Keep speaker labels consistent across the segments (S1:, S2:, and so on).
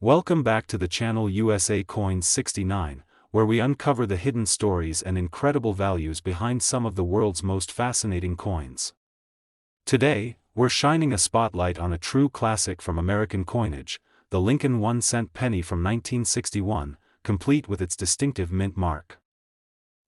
S1: Welcome back to the channel USA Coins 69, where we uncover the hidden stories and incredible values behind some of the world's most fascinating coins. Today, we're shining a spotlight on a true classic from American coinage, the Lincoln 1-cent penny from 1961, complete with its distinctive mint mark.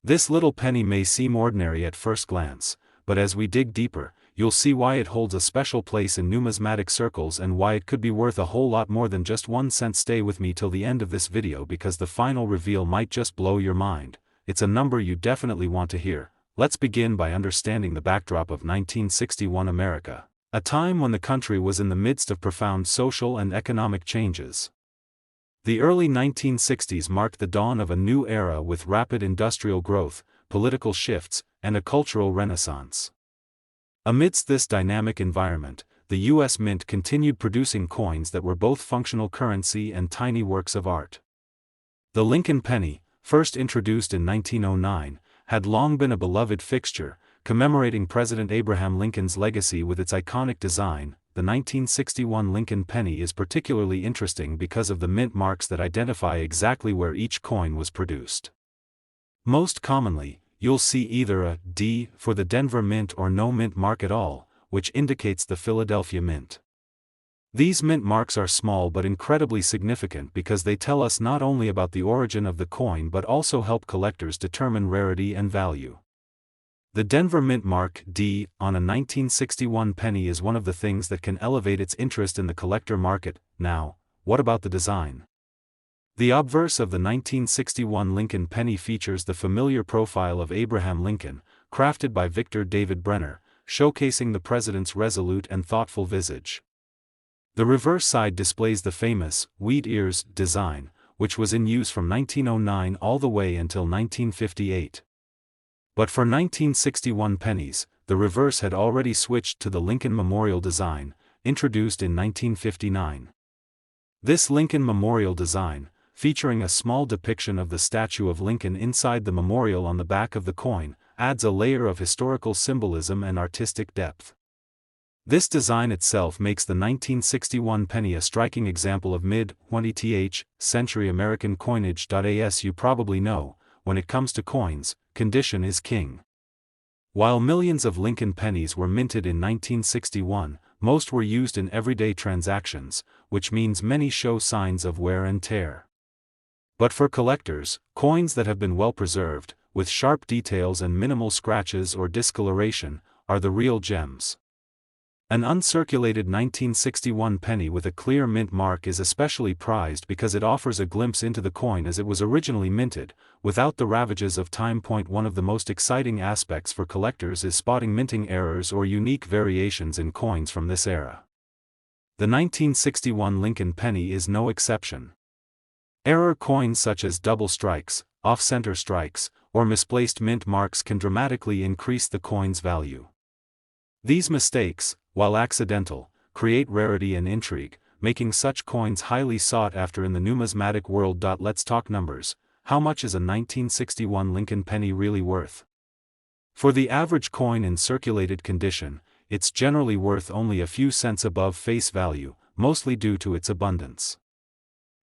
S1: This little penny may seem ordinary at first glance, but as we dig deeper, you'll see why it holds a special place in numismatic circles and why it could be worth a whole lot more than just 1 cent. Stay with me till the end of this video because the final reveal might just blow your mind. It's a number you definitely want to hear. Let's begin by understanding the backdrop of 1961 America, a time when the country was in the midst of profound social and economic changes. The early 1960s marked the dawn of a new era with rapid industrial growth, political shifts, and a cultural renaissance. Amidst this dynamic environment, the U.S. Mint continued producing coins that were both functional currency and tiny works of art. The Lincoln penny, first introduced in 1909, had long been a beloved fixture, commemorating President Abraham Lincoln's legacy with its iconic design. The 1961 Lincoln penny is particularly interesting because of the mint marks that identify exactly where each coin was produced. Most commonly, you'll see either a D for the Denver Mint or no mint mark at all, which indicates the Philadelphia Mint. These mint marks are small but incredibly significant because they tell us not only about the origin of the coin but also help collectors determine rarity and value. The Denver Mint mark D on a 1961 penny is one of the things that can elevate its interest in the collector market. Now, what about the design? The obverse of the 1961 Lincoln penny features the familiar profile of Abraham Lincoln, crafted by Victor David Brenner, showcasing the president's resolute and thoughtful visage. The reverse side displays the famous wheat ears design, which was in use from 1909 all the way until 1958. But for 1961 pennies, the reverse had already switched to the Lincoln Memorial design, introduced in 1959. This Lincoln Memorial design, featuring a small depiction of the statue of Lincoln inside the memorial on the back of the coin, adds a layer of historical symbolism and artistic depth. This design itself makes the 1961 penny a striking example of mid-20th century American coinage. As you probably know, when it comes to coins, condition is king. While millions of Lincoln pennies were minted in 1961, most were used in everyday transactions, which means many show signs of wear and tear. But for collectors, coins that have been well preserved, with sharp details and minimal scratches or discoloration, are the real gems. An uncirculated 1961 penny with a clear mint mark is especially prized because it offers a glimpse into the coin as it was originally minted, without the ravages of time. One of the most exciting aspects for collectors is spotting minting errors or unique variations in coins from this era. The 1961 Lincoln penny is no exception. Error coins such as double strikes, off-center strikes, or misplaced mint marks can dramatically increase the coin's value. These mistakes, while accidental, create rarity and intrigue, making such coins highly sought after in the numismatic world. Let's talk numbers. How much is a 1961 Lincoln penny really worth? For the average coin in circulated condition, it's generally worth only a few cents above face value, mostly due to its abundance.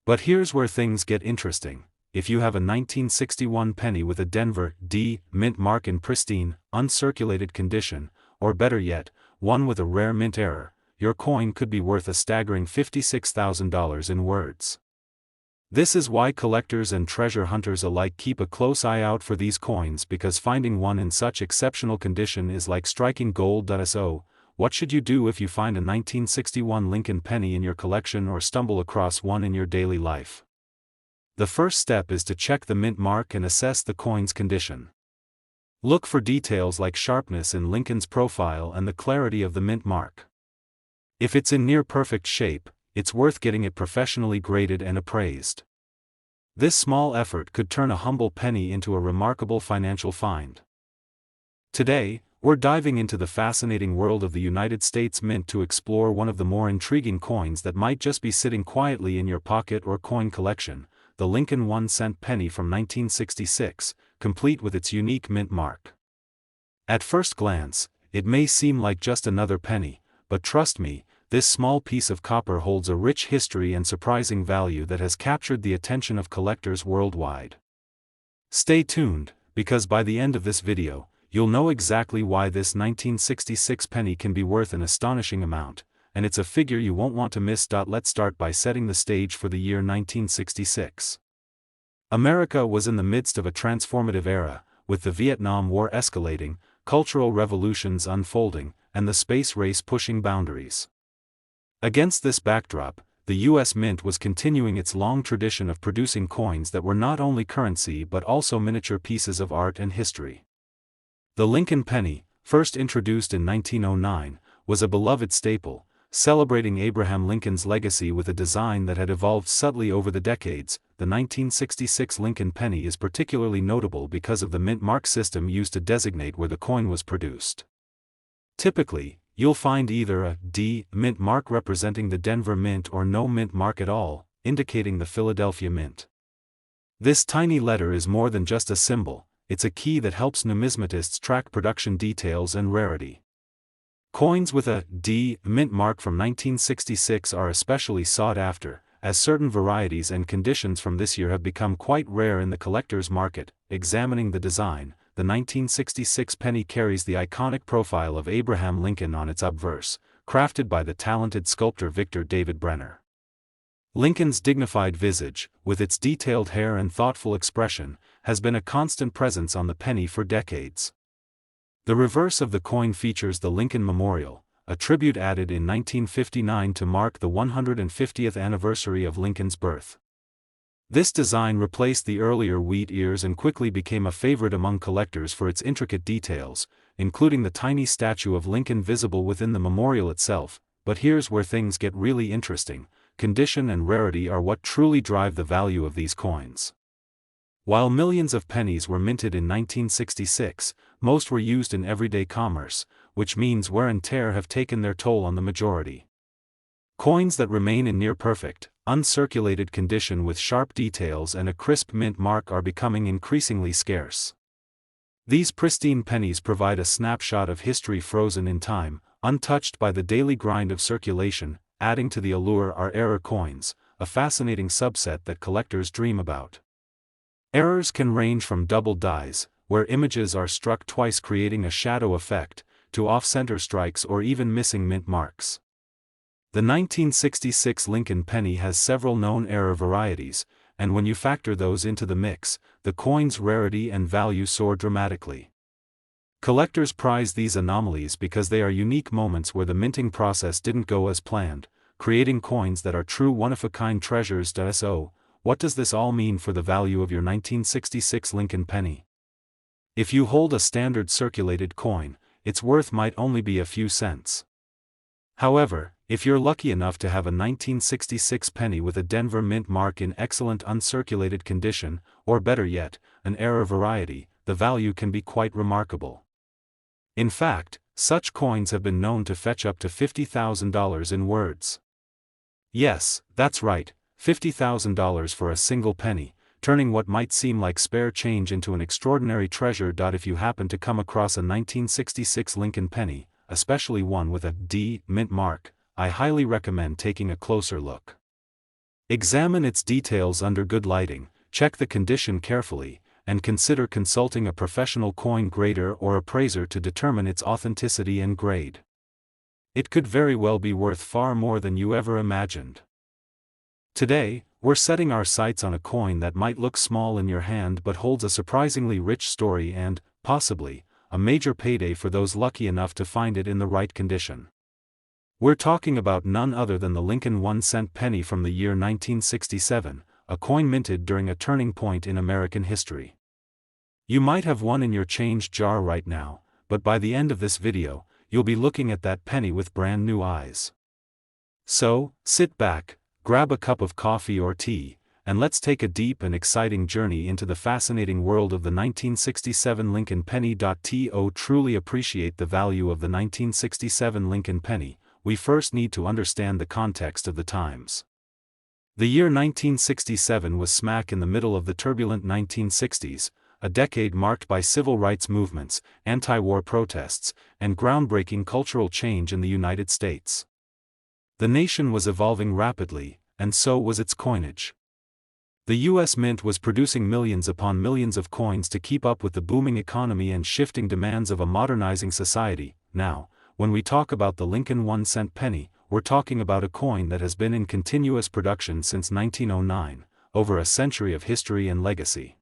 S1: But here's where things get interesting. If you have a 1961 penny with a Denver D mint mark in pristine, uncirculated condition, or better yet, one with a rare mint error, your coin could be worth a staggering $56,000 in words. This is why collectors and treasure hunters alike keep a close eye out for these coins, because finding one in such exceptional condition is like striking gold. So, what should you do if you find a 1961 Lincoln penny in your collection or stumble across one in your daily life? The first step is to check the mint mark and assess the coin's condition. Look for details like sharpness in Lincoln's profile and the clarity of the mint mark. If it's in near-perfect shape, it's worth getting it professionally graded and appraised. This small effort could turn a humble penny into a remarkable financial find. Today, we're diving into the fascinating world of the United States Mint to explore one of the more intriguing coins that might just be sitting quietly in your pocket or coin collection, the Lincoln 1-cent penny from 1966, complete with its unique mint mark. At first glance, it may seem like just another penny, but trust me, this small piece of copper holds a rich history and surprising value that has captured the attention of collectors worldwide. Stay tuned, because by the end of this video, you'll know exactly why this 1966 penny can be worth an astonishing amount, and it's a figure you won't want to miss. Let's start by setting the stage for the year 1966. America was in the midst of a transformative era, with the Vietnam War escalating, cultural revolutions unfolding, and the space race pushing boundaries. Against this backdrop, the U.S. Mint was continuing its long tradition of producing coins that were not only currency but also miniature pieces of art and history. The Lincoln penny, first introduced in 1909, was a beloved staple, celebrating Abraham Lincoln's legacy with a design that had evolved subtly over the decades. The 1966 Lincoln penny is particularly notable because of the mint mark system used to designate where the coin was produced. Typically, you'll find either a D mint mark representing the Denver Mint or no mint mark at all, indicating the Philadelphia Mint. This tiny letter is more than just a symbol, it's a key that helps numismatists track production details and rarity. Coins with a D mint mark from 1966 are especially sought after, as certain varieties and conditions from this year have become quite rare in the collector's market. Examining the design, the 1966 penny carries the iconic profile of Abraham Lincoln on its obverse, crafted by the talented sculptor Victor David Brenner. Lincoln's dignified visage, with its detailed hair and thoughtful expression, has been a constant presence on the penny for decades. The reverse of the coin features the Lincoln Memorial, a tribute added in 1959 to mark the 150th anniversary of Lincoln's birth. This design replaced the earlier wheat ears and quickly became a favorite among collectors for its intricate details, including the tiny statue of Lincoln visible within the memorial itself. But here's where things get really interesting: condition and rarity are what truly drive the value of these coins. While millions of pennies were minted in 1966, most were used in everyday commerce, which means wear and tear have taken their toll on the majority. Coins that remain in near-perfect, uncirculated condition with sharp details and a crisp mint mark are becoming increasingly scarce. These pristine pennies provide a snapshot of history frozen in time, untouched by the daily grind of circulation. Adding to the allure are error coins, a fascinating subset that collectors dream about. Errors can range from double dies, where images are struck twice creating a shadow effect, to off-center strikes or even missing mint marks. The 1966 Lincoln penny has several known error varieties, and when you factor those into the mix, the coin's rarity and value soar dramatically. Collectors prize these anomalies because they are unique moments where the minting process didn't go as planned, creating coins that are true one-of-a-kind treasures. So, what does this all mean for the value of your 1966 Lincoln penny? If you hold a standard circulated coin, its worth might only be a few cents. However, if you're lucky enough to have a 1966 penny with a Denver Mint mark in excellent uncirculated condition, or better yet, an error variety, the value can be quite remarkable. In fact, such coins have been known to fetch up to $50,000 in words. Yes, that's right, $50,000 for a single penny, turning what might seem like spare change into an extraordinary treasure. If you happen to come across a 1966 Lincoln penny, especially one with a D mint mark, I highly recommend taking a closer look. Examine its details under good lighting, check the condition carefully, and consider consulting a professional coin grader or appraiser to determine its authenticity and grade. It could very well be worth far more than you ever imagined. Today, we're setting our sights on a coin that might look small in your hand but holds a surprisingly rich story and, possibly, a major payday for those lucky enough to find it in the right condition. We're talking about none other than the Lincoln 1-cent penny from the year 1967, a coin minted during a turning point in American history. You might have one in your change jar right now, but by the end of this video, you'll be looking at that penny with brand new eyes. So, sit back, grab a cup of coffee or tea, and let's take a deep and exciting journey into the fascinating world of the 1967 Lincoln penny. To truly appreciate the value of the 1967 Lincoln penny, we first need to understand the context of the times. The year 1967 was smack in the middle of the turbulent 1960s, a decade marked by civil rights movements, anti-war protests, and groundbreaking cultural change in the United States. The nation was evolving rapidly, and so was its coinage. The U.S. Mint was producing millions upon millions of coins to keep up with the booming economy and shifting demands of a modernizing society. Now, when we talk about the Lincoln 1-cent penny, we're talking about a coin that has been in continuous production since 1909, over a century of history and legacy.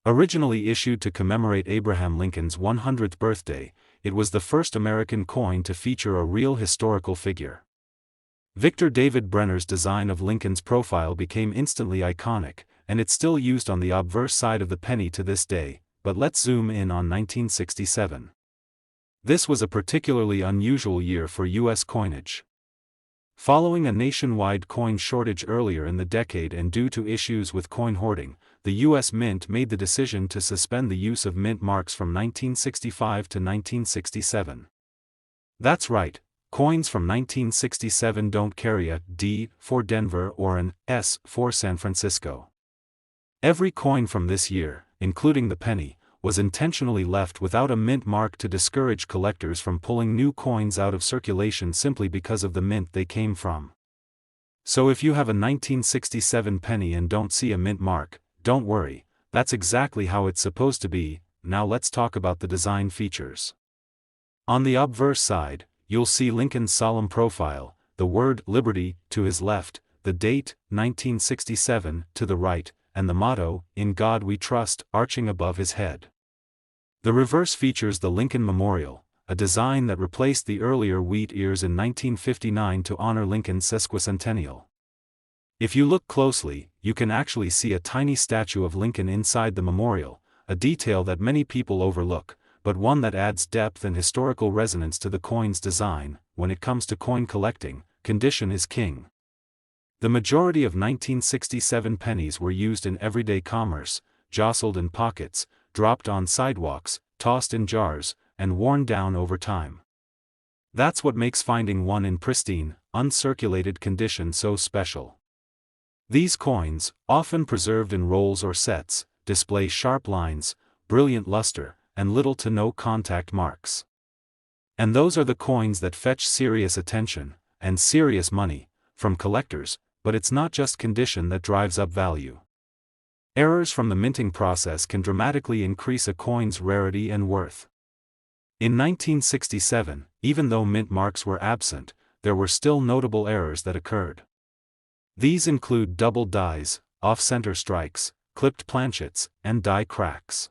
S1: Originally issued to commemorate Abraham Lincoln's 100th birthday, it was the first American coin to feature a real historical figure. Victor David Brenner's design of Lincoln's profile became instantly iconic, and it's still used on the obverse side of the penny to this day. But let's zoom in on 1967. This was a particularly unusual year for U.S. coinage. Following a nationwide coin shortage earlier in the decade and due to issues with coin hoarding, the U.S. Mint made the decision to suspend the use of mint marks from 1965 to 1967. That's right, coins from 1967 don't carry a D for Denver or an S for San Francisco. Every coin from this year, including the penny, was intentionally left without a mint mark to discourage collectors from pulling new coins out of circulation simply because of the mint they came from. So if you have a 1967 penny and don't see a mint mark, don't worry, that's exactly how it's supposed to be. Now let's talk about the design features. On the obverse side, you'll see Lincoln's solemn profile, the word Liberty to his left, the date 1967 to the right, and the motto, "In God We Trust," arching above his head. The reverse features the Lincoln Memorial, a design that replaced the earlier wheat ears in 1959 to honor Lincoln's sesquicentennial. If you look closely, you can actually see a tiny statue of Lincoln inside the memorial, a detail that many people overlook, but one that adds depth and historical resonance to the coin's design. When it comes to coin collecting, condition is king. The majority of 1967 pennies were used in everyday commerce, jostled in pockets, dropped on sidewalks, tossed in jars, and worn down over time. That's what makes finding one in pristine, uncirculated condition so special. These coins, often preserved in rolls or sets, display sharp lines, brilliant luster, and little to no contact marks. And those are the coins that fetch serious attention, and serious money, from collectors. But it's not just condition that drives up value. Errors from the minting process can dramatically increase a coin's rarity and worth. In 1967, even though mint marks were absent, there were still notable errors that occurred. These include double dies, off-center strikes, clipped planchets, and die cracks.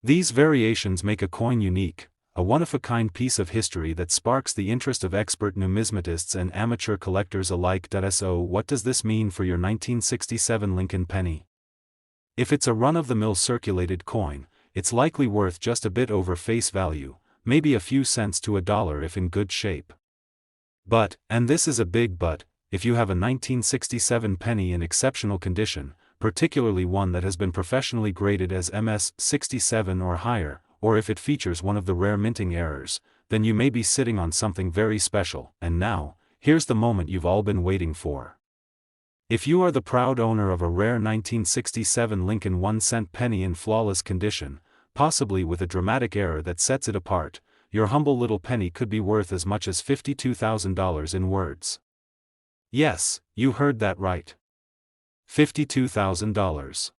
S1: These variations make a coin unique, a one-of-a-kind piece of history that sparks the interest of expert numismatists and amateur collectors alike. So what does this mean for your 1967 Lincoln penny? If it's a run-of-the-mill circulated coin, it's likely worth just a bit over face value, maybe a few cents to $1 if in good shape. But, and this is a big but, if you have a 1967 penny in exceptional condition, particularly one that has been professionally graded as MS-67 or higher, or if it features one of the rare minting errors, then you may be sitting on something very special. And now, here's the moment you've all been waiting for. If you are the proud owner of a rare 1967 Lincoln 1-cent penny in flawless condition, possibly with a dramatic error that sets it apart, your humble little penny could be worth as much as $52,000 in words. Yes, you heard that right. $52,000.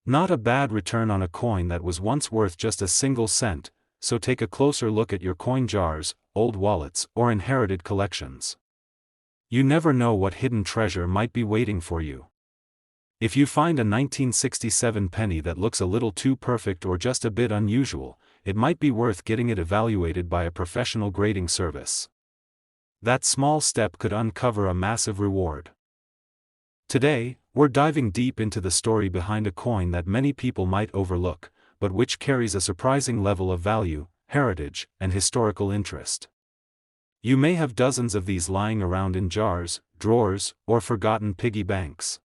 S1: Not a bad return on a coin that was once worth just a single cent. So take a closer look at your coin jars, old wallets, or inherited collections. You never know what hidden treasure might be waiting for you. If you find a 1967 penny that looks a little too perfect or just a bit unusual, it might be worth getting it evaluated by a professional grading service. That small step could uncover a massive reward. Today, we're diving deep into the story behind a coin that many people might overlook, but which carries a surprising level of value, heritage, and historical interest. You may have dozens of these lying around in jars, drawers, or forgotten piggy banks.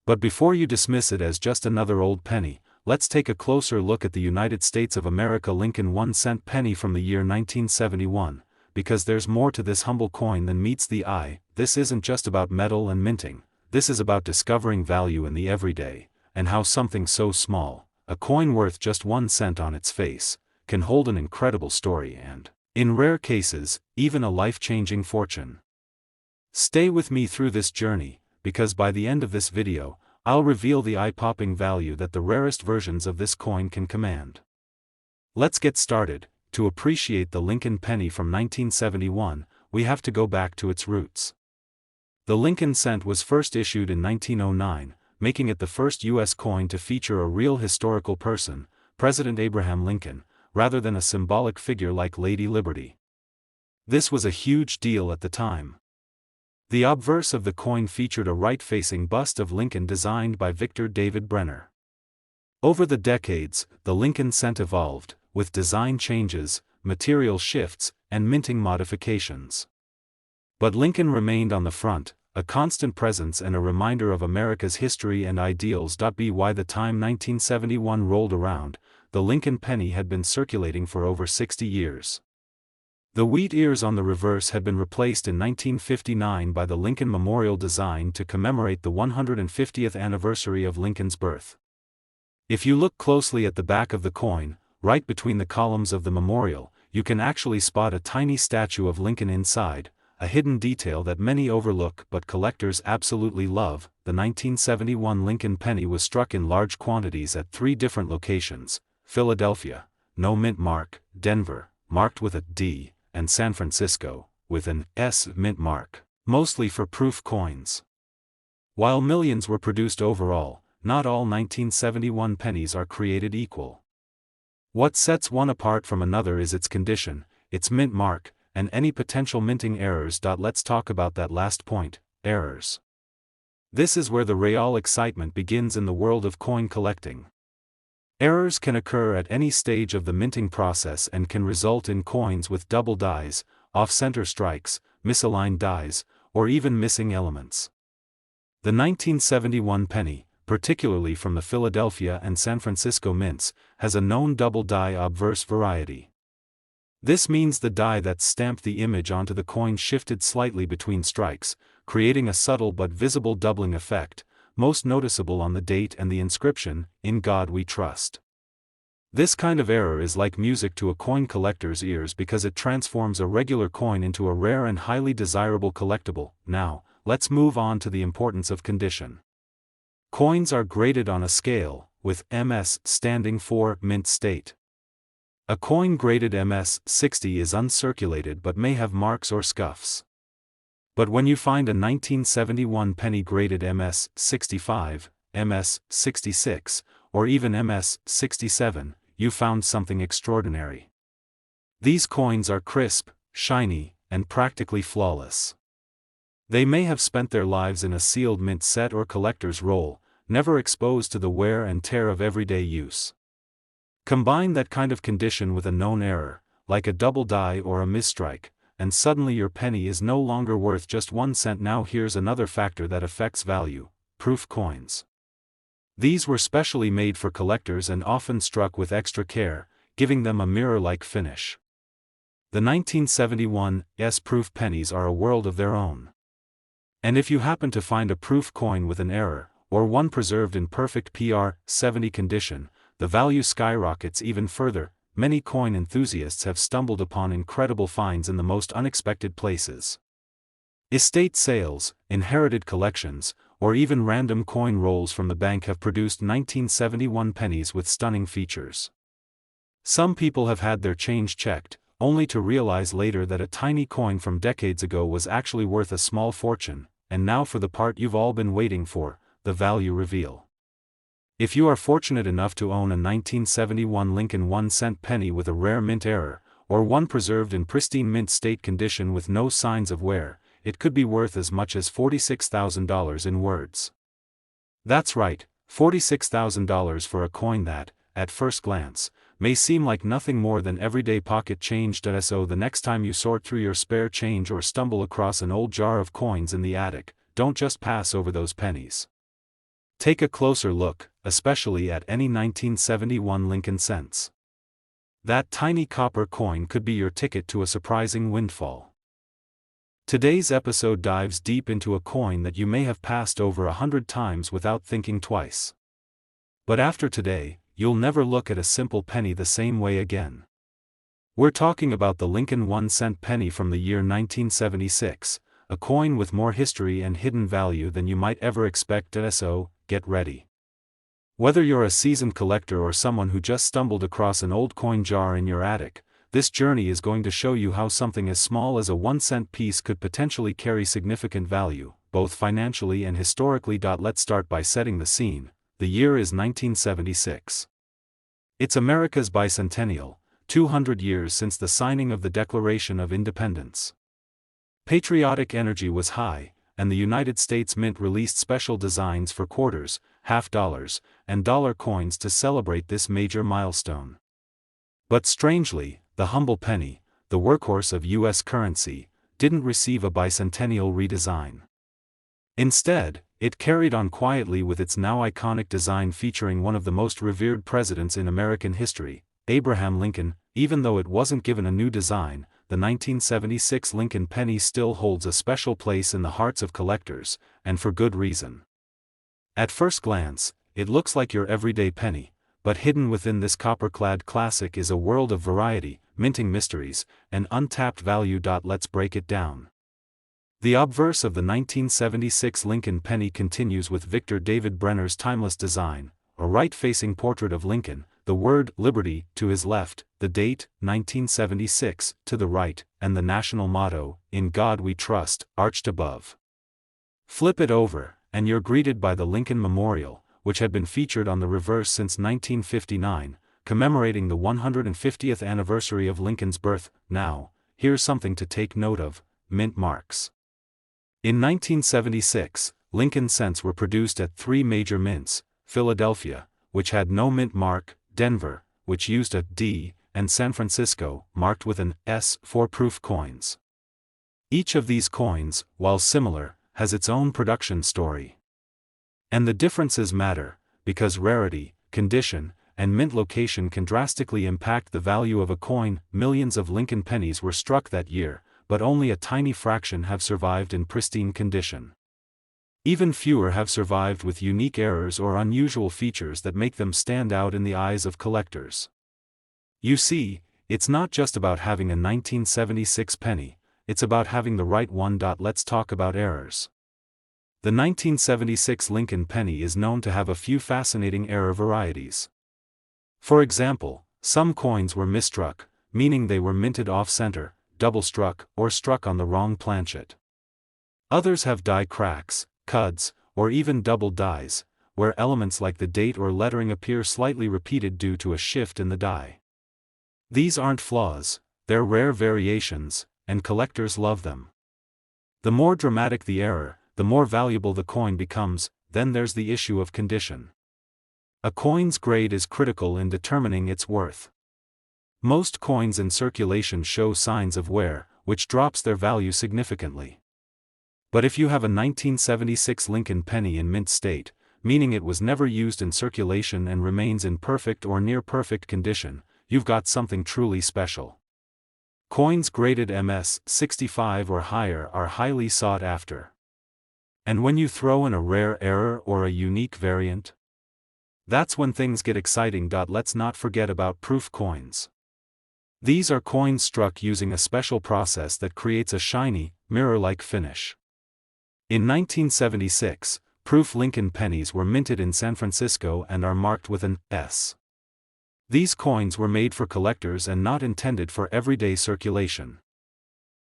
S1: But before you dismiss it as just another old penny, let's take a closer look at the United States of America Lincoln 1-cent penny from the year 1971, because there's more to this humble coin than meets the eye. This isn't just about metal and minting. This is about discovering value in the everyday, and how something so small, a coin worth just 1 cent on its face, can hold an incredible story and, in rare cases, even a life-changing fortune. Stay with me through this journey, because by the end of this video, I'll reveal the eye-popping value that the rarest versions of this coin can command. Let's get started. To appreciate the Lincoln penny from 1971, we have to go back to its roots. The Lincoln cent was first issued in 1909, making it the first U.S. coin to feature a real historical person, President Abraham Lincoln, rather than a symbolic figure like Lady Liberty. This was a huge deal at the time. The obverse of the coin featured a right-facing bust of Lincoln designed by Victor David Brenner. Over the decades, the Lincoln cent evolved, with design changes, material shifts, and minting modifications. But Lincoln remained on the front, a constant presence and a reminder of America's history and ideals. By the time 1971 rolled around, the Lincoln penny had been circulating for over 60 years. The wheat ears on the reverse had been replaced in 1959 by the Lincoln Memorial design to commemorate the 150th anniversary of Lincoln's birth. If you look closely at the back of the coin, right between the columns of the memorial, you can actually spot a tiny statue of Lincoln inside, a hidden detail that many overlook but collectors absolutely love. The 1971 Lincoln penny was struck in large quantities at 3 different locations: Philadelphia, no mint mark; Denver, marked with a D; and San Francisco, with an S mint mark, mostly for proof coins. While millions were produced overall, not all 1971 pennies are created equal. What sets one apart from another is its condition, its mint mark, and any potential minting errors. Let's talk about that last point, errors. This is where the real excitement begins in the world of coin collecting. Errors can occur at any stage of the minting process and can result in coins with double dies, off-center strikes, misaligned dies, or even missing elements. The 1971 penny, particularly from the Philadelphia and San Francisco mints, has a known double die obverse variety. This means the die that stamped the image onto the coin shifted slightly between strikes, creating a subtle but visible doubling effect, most noticeable on the date and the inscription, "In God We Trust." This kind of error is like music to a coin collector's ears because it transforms a regular coin into a rare and highly desirable collectible. Now, let's move on to the importance of condition. Coins are graded on a scale, with MS standing for mint state. A coin graded MS 60 is uncirculated but may have marks or scuffs. But when you find a 1971 penny graded MS 65, MS 66, or even MS 67, you found something extraordinary. These coins are crisp, shiny, and practically flawless. They may have spent their lives in a sealed mint set or collector's roll, never exposed to the wear and tear of everyday use. Combine that kind of condition with a known error, like a double die or a misstrike, and suddenly your penny is no longer worth just 1 cent. Now here's another factor that affects value: proof coins. These were specially made for collectors and often struck with extra care, giving them a mirror-like finish. The 1971 S-proof pennies are a world of their own. And if you happen to find a proof coin with an error, or one preserved in perfect PR 70 condition, the value skyrockets even further. Many coin enthusiasts have stumbled upon incredible finds in the most unexpected places. Estate sales, inherited collections, or even random coin rolls from the bank have produced 1971 pennies with stunning features. Some people have had their change checked, only to realize later that a tiny coin from decades ago was actually worth a small fortune. And now for the part you've all been waiting for, the value reveal. If you are fortunate enough to own a 1971 Lincoln 1-cent penny with a rare mint error, or one preserved in pristine mint state condition with no signs of wear, it could be worth as much as $46,000 in words. That's right, $46,000 for a coin that, at first glance, may seem like nothing more than everyday pocket change. So the next time you sort through your spare change or stumble across an old jar of coins in the attic, don't just pass over those pennies. Take a closer look, especially at any 1971 Lincoln cents. That tiny copper coin could be your ticket to a surprising windfall. Today's episode dives deep into a coin that you may have passed over 100 times without thinking twice. But after today, you'll never look at a simple penny the same way again. We're talking about the Lincoln 1-cent penny from the year 1976, a coin with more history and hidden value than you might ever expect. So, get ready. Whether you're a seasoned collector or someone who just stumbled across an old coin jar in your attic, this journey is going to show you how something as small as a 1-cent piece could potentially carry significant value, both financially and historically. Let's start by setting the scene. The year is 1976. It's America's bicentennial, 200 years since the signing of the Declaration of Independence. Patriotic energy was high, and the United States Mint released special designs for quarters, half dollars, and dollar coins to celebrate this major milestone. But strangely, the humble penny, the workhorse of U.S. currency, didn't receive a bicentennial redesign. Instead, it carried on quietly with its now iconic design featuring one of the most revered presidents in American history, Abraham Lincoln. Even though it wasn't given a new design, the 1976 Lincoln penny still holds a special place in the hearts of collectors, and for good reason. At first glance, it looks like your everyday penny, but hidden within this copper-clad classic is a world of variety, minting mysteries, and untapped value. Let's break it down. The obverse of the 1976 Lincoln penny continues with Victor David Brenner's timeless design, a right-facing portrait of Lincoln, the word "Liberty" to his left, the date, 1976, to the right, and the national motto, "In God We Trust," arched above. Flip it over, and you're greeted by the Lincoln Memorial, which had been featured on the reverse since 1959, commemorating the 150th anniversary of Lincoln's birth. Now, here's something to take note of: mint marks. In 1976, Lincoln cents were produced at 3 major mints: Philadelphia, which had no mint mark, Denver, which used a D, and San Francisco, marked with an S for proof coins. Each of these coins, while similar, has its own production story. And the differences matter, because rarity, condition, and mint location can drastically impact the value of a coin. Millions of Lincoln pennies were struck that year, but only a tiny fraction have survived in pristine condition. Even fewer have survived with unique errors or unusual features that make them stand out in the eyes of collectors. You see, it's not just about having a 1976 penny, it's about having the right one. Let's talk about errors. The 1976 Lincoln penny is known to have a few fascinating error varieties. For example, some coins were misstruck, meaning they were minted off-center, double-struck, or struck on the wrong planchet. Others have die cracks, cuds, or even double dies, where elements like the date or lettering appear slightly repeated due to a shift in the die. These aren't flaws, they're rare variations, and collectors love them. The more dramatic the error, the more valuable the coin becomes. Then there's the issue of condition. A coin's grade is critical in determining its worth. Most coins in circulation show signs of wear, which drops their value significantly. But if you have a 1976 Lincoln penny in mint state, meaning it was never used in circulation and remains in perfect or near perfect condition, you've got something truly special. Coins graded MS 65 or higher are highly sought after. And when you throw in a rare error or a unique variant, that's when things get exciting. Let's not forget about proof coins. These are coins struck using a special process that creates a shiny, mirror-like finish. In 1976, proof Lincoln pennies were minted in San Francisco and are marked with an S. These coins were made for collectors and not intended for everyday circulation.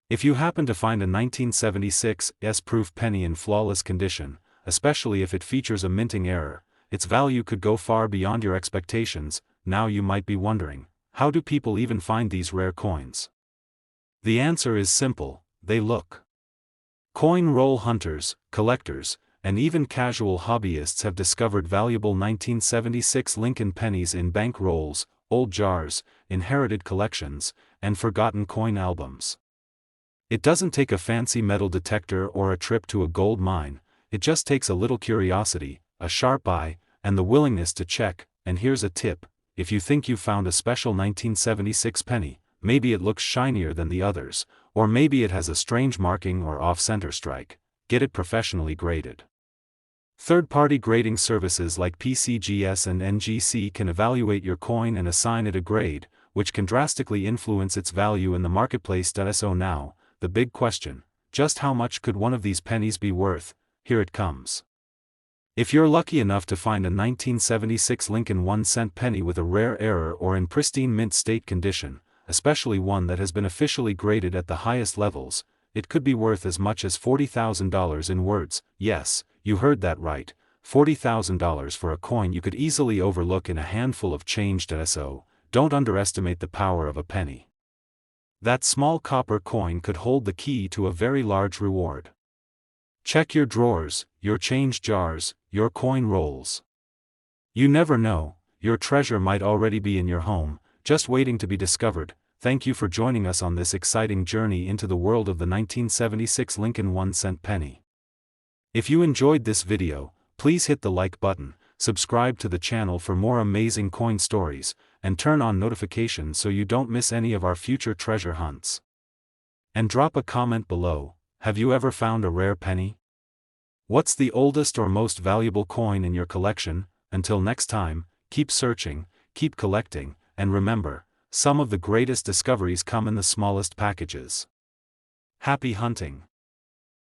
S1: If you happen to find a 1976 S-proof penny in flawless condition, especially if it features a minting error, its value could go far beyond your expectations. Now you might be wondering, how do people even find these rare coins? The answer is simple: they look. Coin roll hunters, collectors, and even casual hobbyists have discovered valuable 1976 Lincoln pennies in bank rolls, old jars, inherited collections, and forgotten coin albums. It doesn't take a fancy metal detector or a trip to a gold mine, it just takes a little curiosity, a sharp eye, and the willingness to check. And here's a tip: if you think you found a special 1976 penny, maybe it looks shinier than the others, or maybe it has a strange marking or off-center strike, get it professionally graded. Third-party grading services like PCGS and NGC can evaluate your coin and assign it a grade, which can drastically influence its value in the marketplace. So now, the big question: just how much could one of these pennies be worth? Here it comes. If you're lucky enough to find a 1976 Lincoln 1-cent penny with a rare error or in pristine mint state condition, especially one that has been officially graded at the highest levels, it could be worth as much as $40,000 in words. Yes, you heard that right, $40,000 for a coin you could easily overlook in a handful of change. So, don't underestimate the power of a penny. That small copper coin could hold the key to a very large reward. Check your drawers, your change jars, your coin rolls. You never know, your treasure might already be in your home, just waiting to be discovered. Thank you for joining us on this exciting journey into the world of the 1976 Lincoln 1-cent penny. If you enjoyed this video, please hit the like button, subscribe to the channel for more amazing coin stories, and turn on notifications so you don't miss any of our future treasure hunts. And drop a comment below. Have you ever found a rare penny? What's the oldest or most valuable coin in your collection? Until next time, keep searching, keep collecting, and remember, some of the greatest discoveries come in the smallest packages. Happy hunting!